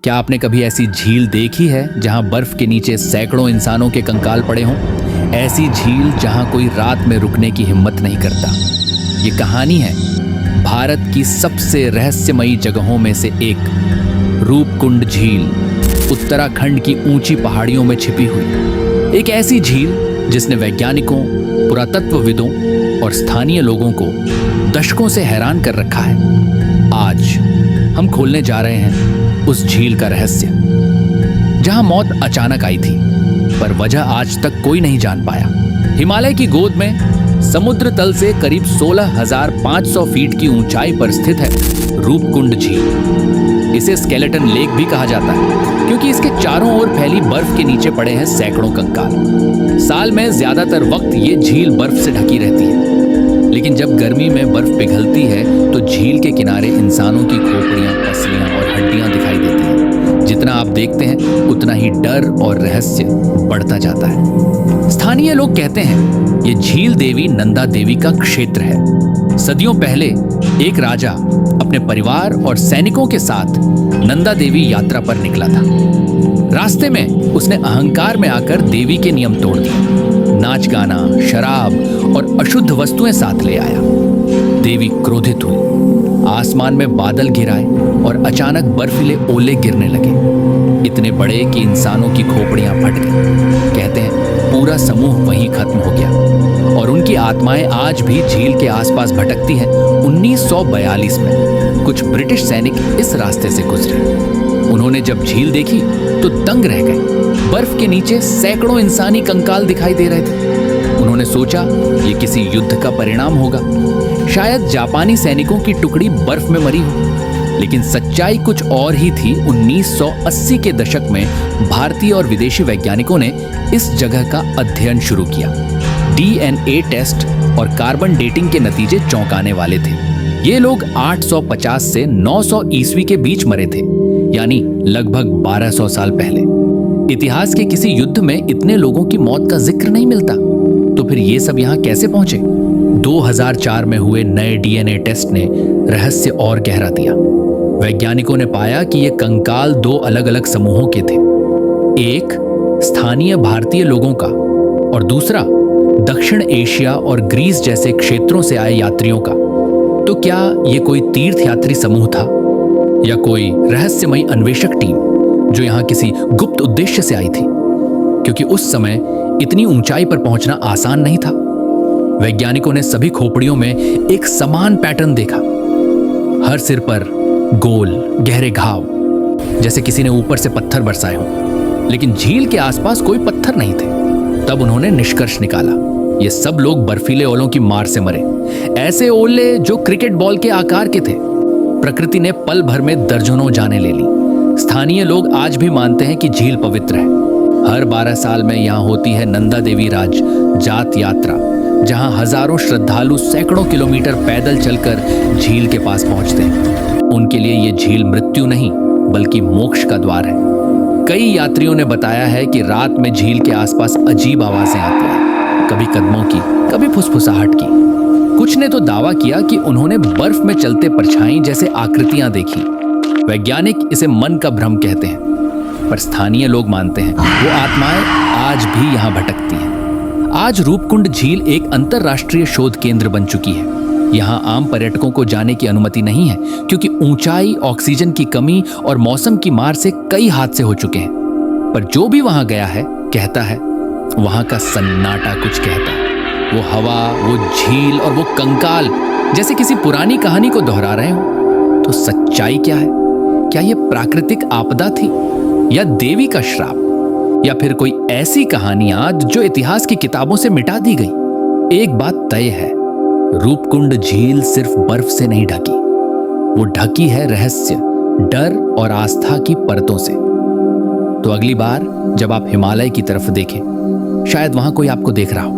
क्या आपने कभी ऐसी झील देखी है जहां बर्फ के नीचे सैकड़ों इंसानों के कंकाल पड़े हों? ऐसी झील जहां कोई रात में रुकने की हिम्मत नहीं करता। ये कहानी है भारत की सबसे रहस्यमयी जगहों में से एक, रूपकुंड झील, उत्तराखंड की ऊंची पहाड़ियों में छिपी हुई एक ऐसी झील जिसने वैज्ञानिकों, पुरातत्वविदों और स्थानीय लोगों को दशकों से हैरान कर रखा है। आज हम खोलने जा रहे हैं उस झील का रहस्य, जहां मौत अचानक आई थी, पर वजह आज तक कोई नहीं जान पाया। हिमालय की गोद में समुद्र तल से करीब 16,500 फीट की ऊंचाई पर स्थित है रूपकुंड झील। इसे स्केलेटन लेक भी कहा जाता है क्योंकि इसके चारों ओर फैली बर्फ के नीचे पड़े हैं सैकड़ों कंकाल। साल में ज्यादातर वक्त ये झील बर्फ से ढकी रहती है, लेकिन जब गर्मी में बर्फ पिघलती है तो झील के किनारे इंसानों की खोपड़ियां, पसलियां और हड्डियां दिखाई देती हैं। जितना आप देखते हैं उतना ही डर और रहस्य बढ़ता जाता है। स्थानीय लोग कहते हैं ये झील देवी नंदा देवी का क्षेत्र है। सदियों पहले एक राजा अपने परिवार और सैनिकों के साथ नंदा देवी यात्रा पर निकला था। रास्ते में उसने अहंकार में आकर देवी के नियम तोड़ दिए। नाच गाना, शराब और अशुद्ध वस्तुएं साथ ले आया। देवी क्रोधित हुई, आसमान में बादल घिराए और अचानक बर्फीले ओले गिरने लगे, इतने बड़े कि इंसानों की खोपड़ियां फट गई। कहते हैं पूरा समूह वहीं खत्म हो गया और उनकी आत्माएं आज भी झील के आसपास भटकती हैं। 1942 में कुछ ब्रिटिश सैनिक इस रास्ते से गुजरे। उन्होंने जब झील देखी तो दंग रह गए। बर्फ के नीचे सैकड़ों इंसानी कंकाल दिखाई दे रहे थे। उन्होंने सोचा ये किसी युद्ध का परिणाम होगा, शायद जापानी सैनिकों की टुकड़ी बर्फ में मरी हो। लेकिन सच्चाई कुछ और ही थी। 1980 के दशक में भारतीय और विदेशी वैज्ञानिकों ने इस जगह का अध्ययन शुरू किया। डीएनए टेस्ट और कार्बन डेटिंग के नतीजे चौंकाने वाले थे। ये लोग 850 से 900 ईस्वी के बीच मरे थे, यानी लगभग 1200 साल पहले। इतिहास के किसी युद्ध में इतने लोगों की मौत का जिक्र नहीं मिलता, तो फिर ये सब यहाँ कैसे पहुंचे? 2004 में हुए नए डीएनए टेस्ट ने रहस्य और गहरा दिया। वैज्ञानिकों ने पाया कि ये कंकाल दो अलग अलग समूहों के थे, एक स्थानीय भारतीय लोगों का और दूसरा दक्षिण एशिया और ग्रीस जैसे क्षेत्रों से आए यात्रियों का। तो क्या ये कोई तीर्थ यात्री समूह था या कोई रहस्यमयी अन्वेषक टीम जो यहाँ किसी गुप्त उद्देश्य से आई थी? क्योंकि उस समय इतनी ऊंचाई पर पहुंचना आसान नहीं था। वैज्ञानिकों ने सभी खोपड़ियों में एक समान पैटर्न देखा। हर सिर पर गोल गहरे घाव, जैसे किसी ने ऊपर से पत्थर बरसाए हों, लेकिन झील के आसपास कोई पत्थर नहीं थे। तब उन्होंने निष्कर्ष निकाला, ये सब लोग बर्फीले ओलों की मार से मरे। ऐसे ओले जो क्रिकेट बॉल के आकार के थे। प्रकृति ने पल भर में दर्जनों जानें ले ली। स्थानीय लोग आज भी मानते हैं कि झील पवित्र है। हर 12 साल में यहाँ होती है नंदा देवी राज जात यात्रा, जहाँ हजारों श्रद्धालु सैकड़ों किलोमीटर पैदल चलकर झील के पास पहुंचते हैं। उनके लिए ये झील मृत्यु नहीं बल्कि मोक्ष का द्वार है। कई यात्रियों ने बताया है कि रात में झील के आसपास अजीब आवाजें आती हैं, कभी कदमों की, कभी फुसफुसाहट की। कुछ ने तो दावा किया कि उन्होंने बर्फ में चलते परछाई जैसे आकृतियां देखी। वैज्ञानिक इसे मन का भ्रम कहते हैं, पर स्थानीय लोग मानते हैं वो आत्माएं आज भी यहाँ भटकती हैं। आज रूपकुंड झील एक अंतरराष्ट्रीय शोध केंद्र बन चुकी है। यहाँ आम पर्यटकों को जाने की अनुमति नहीं है क्योंकि ऊंचाई, ऑक्सीजन की कमी और मौसम की मार से कई हादसे हो चुके हैं। पर जो भी वहां गया है कहता है वहां का सन्नाटा कुछ कहता है। वो हवा, वो झील और वो कंकाल जैसे किसी पुरानी कहानी को दोहरा रहे हो। तो सच्चाई क्या है? क्या ये प्राकृतिक आपदा थी या देवी का श्राप, या फिर कोई ऐसी कहानियां जो इतिहास की किताबों से मिटा दी गई? एक बात तय है, रूपकुंड झील सिर्फ बर्फ से नहीं ढकी, वो ढकी है रहस्य, डर और आस्था की परतों से। तो अगली बार जब आप हिमालय की तरफ देखें, शायद वहां कोई आपको देख रहा हो,